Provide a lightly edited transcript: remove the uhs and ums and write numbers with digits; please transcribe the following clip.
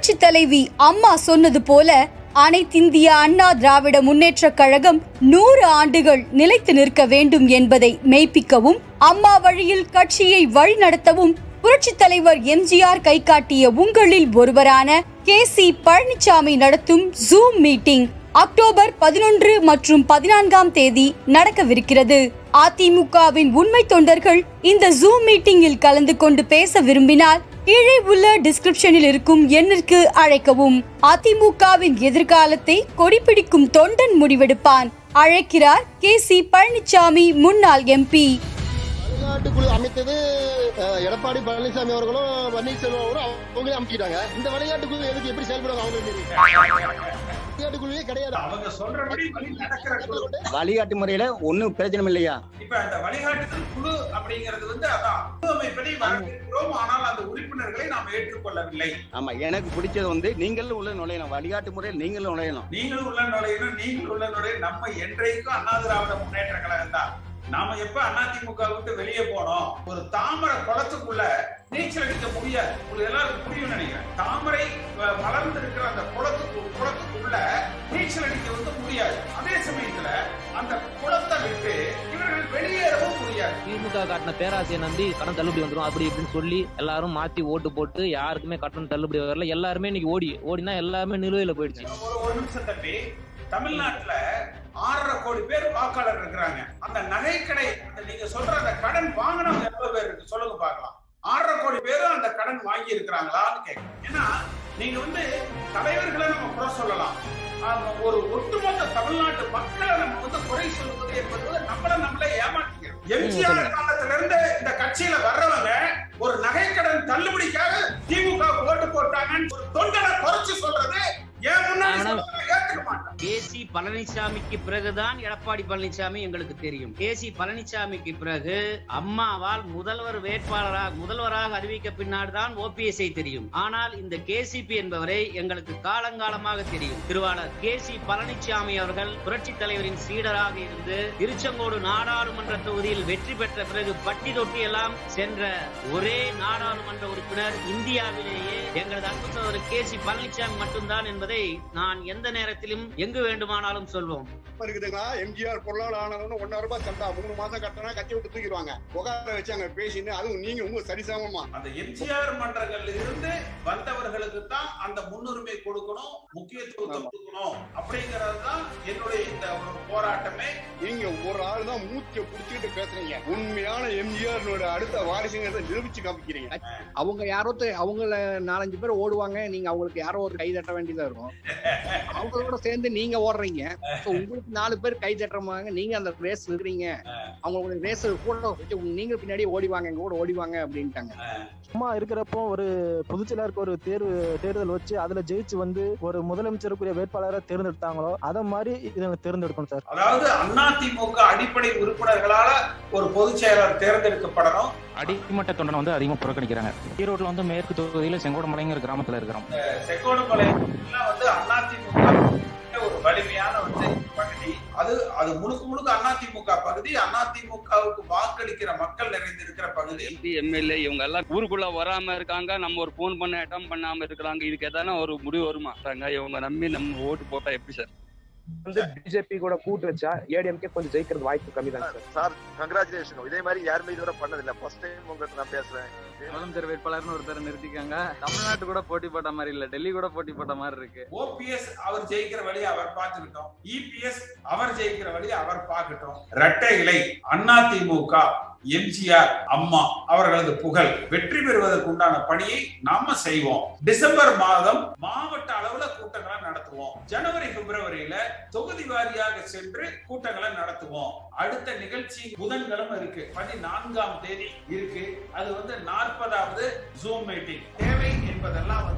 புரட்சி தலைவி அம்மா சொன்னது போல அனைத்திந்திய அண்ணா திராவிட முன்னேற்ற கழகம் 100 ஆண்டுகள் நிலைத்து நிற்க வேண்டும் என்பதை மெய்ப்பிக்கவும் அம்மா வழியில் கட்சியை வழிநடத்தவும் புரட்சி தலைவர் எம்ஜிஆர் கை காட்டிய உங்களில் ஒருவரான கே.சி. பழனிசாமி நடத்தும் ஜூம் மீட்டிங் அக்டோபர் 11 மற்றும் 14ஆம் தேதி நடக்கவிருக்கிறது. அதிமுகவின் உண்மை தொண்டர்கள் இந்த ஜூம் மீட்டிங்கில் கலந்து கொண்டு பேச விரும்பினால் கீழே உள்ள டிஸ்கிரிப்ஷனில் இருக்கும் எண்ணிற்கு அழைக்கவும். அதிமுகவின் எதிர்காலத்தை கொடிபிடிக்கும் தொண்டன் முடிவெடுப்பான். அழைக்கிறார் கே.சி. பழனிசாமி, முன்னாள் MP. விளையாட்டுக்குழு அமைத்தது எடப்பாடி பழனிசாமி அவர்களும் பன்னீர்செல்வம் அவரும் அவங்களே அமைக்கிட்டாங்க. இந்த விளையாட்டுக்குழு எதுக்கு எப்படி செயல்படுவாங்க விளையாட்டுக்குழுவே கிடையாது. அவங்க சொல்றபடி வழிகாட்டு முறையில ஒன்னும் பிரச்சனை இல்லையா? இப்ப அந்த வழிகாட்டுதல் குழு அப்படிங்கிறது அதான் அமைப்பதை வரவேற்கிறோம். ஆனால் அந்த உறுப்பினர்களை நாம் ஏற்றுக்கொள்ளவில்லை. ஆமா, எனக்கு பிடிச்சது நீங்களும் உள்ள நுழையணும். வழிகாட்டு முறையில் நீங்களும் நுழையணும். நீங்களும் உள்ள நுழையணும். நம்ம என்றைக்கும் அண்ணா திராவிட முன்னேற்ற கழகம் தான். நாம எப்ப அதிமுக விட்டு வெளியே போனோம், ஒரு தாமரை குளத்துக்குள்ள நீச்சல் அடிக்க முடியாது. உங்களுக்கு எல்லாருக்கும் புரியும் நினைக்கிறேன். தாமரை வளர்ந்து இருக்கிற அந்த குளத்துக்குள்ள நீச்சல் அடிக்க முடியாது. அதே சமயத்துல அந்த குளத்தை விட்டு இவர்கள் வெளியேறவும் முடியாது. திமுக காட்டின பேராசையை நம்பி கடன் தள்ளுபடி வந்துடும் அப்படி இப்படின்னு சொல்லி எல்லாரும் மாத்தி ஓட்டு போட்டு யாருக்குமே கட்டணம் தள்ளுபடி வரல. எல்லாருமே இன்னைக்கு ஓடினா எல்லாருமே நிலுவையில போயிடுச்சு. ஒரு நிமிஷம் தம்பி, தமிழ்நாட்டுல 6.5 கோடி பேர் வாக்காளர் இருக்கிறாங்க. அந்த நகைக்கடை நீங்க சொல்ற அந்த கடன் வாங்கினவங்க எவ்வளவு பேர் இருக்கு சொல்லுங்க பார்க்கலாம். 6.5 கோடி பேரும் அந்த கடன் வாங்கி இருக்கிறாங்களான்னு கேட்கணும். ஏன்னா நீங்க தலைவர்களை நம்ம குறை சொல்லலாம். ஒரு ஒட்டுமொத்த தமிழ்நாட்டு மக்களை நம்ம குறை சொல்வது என்பது நம்மளே ஏமாற்றிக்கிறோம். எம்ஜிஆர் காலத்துல இருந்து இந்த கட்சியில வர்றவங்க ஒரு நகைக்கடன் தள்ளுபடிக்காக திமுக ஓட்டு போட்டாங்கன்னு ஒரு தொண்டனை குறைச்சு சொல்றது கே.சி. பழனிசாமிக்கு பிறகுதான் எடப்பாடி பழனிசாமி எங்களுக்கு தெரியும். கே.சி. பழனிசாமிக்கு பிறகு அம்மாவால் முதல்வராக அறிவிக்க பின்னால்தான் ஓபிஎஸ்ஐ தெரியும். ஆனால் இந்த கேசிபி என்பவரை எங்களுக்கு காலங்காலமாக தெரியும். திருவாளர் கே.சி. பழனிசாமி அவர்கள் புரட்சி தலைவரின் சீடராக இருந்து திருச்செங்கோடு நாடாளுமன்ற தொகுதியில் வெற்றி பெற்ற பிறகு பட்டி தொட்டி எல்லாம் சென்ற ஒரே நாடாளுமன்ற உறுப்பினர் இந்தியாவிலேயே எங்களது அன்பு சகோதரர் கே.சி. பழனிசாமி மட்டும்தான் என்பதை நான் எந்த நேரத்திலும் எங்கு வேண்டுமானாலும் சொல்வோம். எம்ஜிஆர் பொருளாளர் 1 ரூபாய் சந்தா 3 மாசம் கட்டினா கட்சி விட்டு தூக்கிடுவாங்க. உட்கார வச்சு அங்க பேசின்னு அதுவும் நீங்க உங்க சரிசமமா அந்த எம்ஜிஆர் மன்றங்கள்ல இருந்து வந்தவர்களுக்கு தான் அந்த முன்னுரிமை கொடுக்கணும், முக்கியத்துவத்தை கொடுக்கணும் அப்படிங்கறதுதான் என்னுடைய இந்த ஒரு போராட்டமே. நீங்க ஒரு ஆள் தான் மூச்சை புடிச்சுட்டு பேசுறீங்க. உண்மையான எம்ஜிஆர் அடுத்த வாரிசுங்கிறத நிரூபிச்சு காமிக்கிறீங்க. அவங்க அவங்கள 4-5 பேர் ஓடுவாங்க. நீங்க அவங்களுக்கு யாரோ ஒரு கை தட்ட வேண்டியதா இருக்கும். அவங்களோட சேர்ந்து நீங்க ஓடுறீங்க. உங்களுக்கு 4 பேர் கை தட்டுறவாங்க. நீங்க அந்த ரேஸ் இருக்கிறீங்க. அவங்களோட ரேஸ் கூட நீங்க பின்னாடி ஓடிவாங்க, எங்க கூட ஓடிவாங்க அப்படின்ட்டாங்க. அம்மா இருக்கிறப்போ ஒரு பொதுச்செயலாளருக்கு ஒரு தேர்தல் வச்சு அதுல ஜெயிச்சு ஒரு முதலமைச்சருக்குரிய வேட்பாளரை தேர்ந்தெடுத்தாங்களோ அத மாதிரி இதை தேர்ந்தெடுக்கணும் சார். அதாவது அதிமுக அடிப்படை உறுப்பினர்களால ஒரு பொதுச் செயலாளர் தேர்ந்தெடுக்கப்படணும். அடிமட்ட தொண்டனை அதிகமா புறக்கணிக்கிறாங்க. ஈரோட்ல மேற்கு தொகுதியில செங்கோடமலைங்கிற கிராமத்துல இருக்கிறோம். செங்கோடமலை அதிமுக ஒரு வலிமையான பகுதி. அது முழுக்க அதிமுக பகுதி. அதிமுகவுக்கு வாக்களிக்கிற மக்கள் நிறைந்திருக்கிற பகுதி. எம்எல்ஏ இவங்க எல்லாம் ஊருக்குள்ள வராம இருக்காங்க. நம்ம ஒரு போன் பண்ண அட்டம் பண்ணாம இருக்கிறாங்க. இதுக்கு எதான ஒரு முடிவு வருமா? இவங்க நம்பி நம்ம ஓட்டு போட்டா எப்படி சார்? பிஜேபி கூட கூட்டு வச்சா ஏடிஎம்கே கொஞ்சம் ஜெயிக்கிறது வாய்ப்பு கம்மி தான் சார். கங்க்ராச்சுலேஷன். இதே மாதிரி யாருமே இதுவரை பண்ணதில்லை. ஃபர்ஸ்ட் டைம் உங்களுக்கு நான் பேசுறேன். முதலமைச்சர் வேட்பாளர்னு ஒருத்தர் நிறுத்திக்காங்க. தமிழ்நாட்டு கூட போட்டி போட்ட மாதிரி இல்ல, டெல்லி கூட போட்டி போட்ட மாதிரி இருக்கு. ஓபிஎஸ் அவர் ஜெயிக்கிற வழியை அவர் பார்த்துக்கிட்டோம். இபிஎஸ் அவர் ஜெயிக்கிற வழியை அவர் பார்க்கட்டும். இரட்டை இலை அதிமுக எம்ஜிஆர் அம்மா அவர்களது புகழ் வெற்றி பெறுவதற்கு உண்டான பணியை நாம செய்வோம். டிசம்பர் மாதம் மாவட்ட அளவுல கூட்டங்களை நடத்துவோம். ஜனவரி பிப்ரவரியில தொகுதி வாரியாக சென்று கூட்டங்களை நடத்துவோம். அடுத்த நிகழ்ச்சி புதன்கிழமை இருக்கு, 14ஆம் தேதி இருக்கு. அது 40வது ஜூம் மீட்டிங் தேவை என்பதெல்லாம்